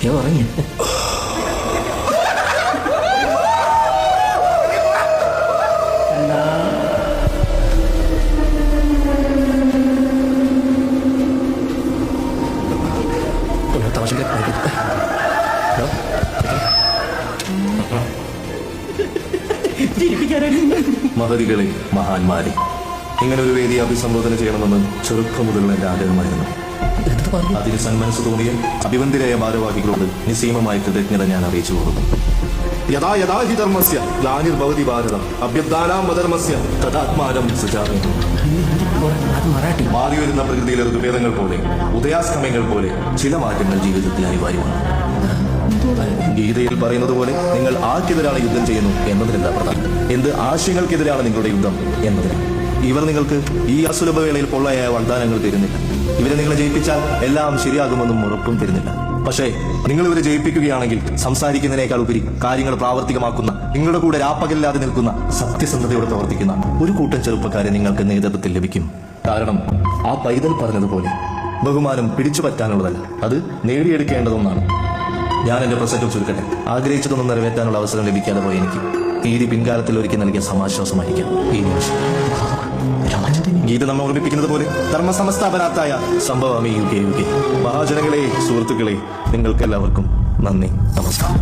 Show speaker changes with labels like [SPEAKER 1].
[SPEAKER 1] ഉറങ്ങി.
[SPEAKER 2] മഹതികളെ, മഹാന്മാരെ, ഇങ്ങനെ ഒരു വേദി അഭിസംബോധന ചെയ്യണമെന്ന് ചെറുപ്പം മുതലുള്ള എന്റെ ആഗ്രഹമായിരുന്നു. അതിന് സന്മനസ് തോന്നിയ അഭിവന്ദിരായ ഭാരവാഹികളോട് നിസ്സീമമായ കൃതജ്ഞത ഞാൻ അറിയിച്ചു പോകുന്നു. യഥാ യഥാ ഹി ധർമ്മസ്യ ഗ്ലാനിർഭവതി ഭാരതം അഭ്യുത്ഥാനം അധർമ്മസ്യ തദാത്മാനം സൃജാമി. മാറി വരുന്ന പ്രകൃതിയിലെ ഋതുഭേദങ്ങൾ പോലെ, ഉദയാസ്തമയങ്ങൾ പോലെ ചില മാറ്റങ്ങൾ ജീവിതത്തിൽ അനിവാര്യമാണ്. ഗീതയിൽ പറയുന്നത് പോലെ നിങ്ങൾ ആർക്കെതിരാണ് യുദ്ധം ചെയ്യുന്നു എന്നതിനല്ല പ്രധാനം, എന്ത് ആശയങ്ങൾക്കെതിരാണ് നിങ്ങളുടെ യുദ്ധം എന്നതിനാണ്. ഇവർ നിങ്ങൾക്ക് ഈ അസുലഭവേളയിൽ പൊള്ളയായ വാഗ്ദാനങ്ങൾ തരുന്നില്ല. ഇവരെ നിങ്ങളെ ജയിപ്പിച്ചാൽ എല്ലാം ശരിയാകുമെന്നും ഉറപ്പും തരുന്നില്ല. പക്ഷേ നിങ്ങൾ ഇവരെ ജയിപ്പിക്കുകയാണെങ്കിൽ സംസാരിക്കുന്നതിനേക്കാൾ ഉപരി കാര്യങ്ങൾ പ്രാവർത്തികമാക്കുന്ന, നിങ്ങളുടെ കൂടെ രാപ്പകലില്ലാതെ നിൽക്കുന്ന, സത്യസന്ധതയോടെ പ്രവർത്തിക്കുന്ന ഒരു കൂട്ടം ചെറുപ്പക്കാരെ നിങ്ങൾക്ക് നേതൃത്വത്തിൽ ലഭിക്കും. കാരണം ആ പൈതൽ പറഞ്ഞതുപോലെ ബഹുമാനം പിടിച്ചു പറ്റാനുള്ളതല്ല, അത് നേടിയെടുക്കേണ്ടതൊന്നാണ്. ഞാൻ എന്റെ പ്രസംഗം ചുരുക്കട്ടെ. ആഗ്രഹിച്ചതൊന്നും നിറവേറ്റാനുള്ള അവസരം ലഭിക്കാതെ പോയി എനിക്ക് തീരി പിൻകാലത്തിൽ ഒരുക്കി നൽകിയ സമാശ്വാസമായിരിക്കാം ഈ നിമിഷം. ഗീത നമ്മെ ഓർമ്മിപ്പിക്കുന്നത് പോലെ ധർമ്മസമസ്ഥാപനാത്തായ സംഭവമേ യുഗേ യുഗേ. മഹാജനങ്ങളെ, സുഹൃത്തുക്കളെ, നിങ്ങൾക്കെല്ലാവർക്കും നന്ദി, നമസ്കാരം.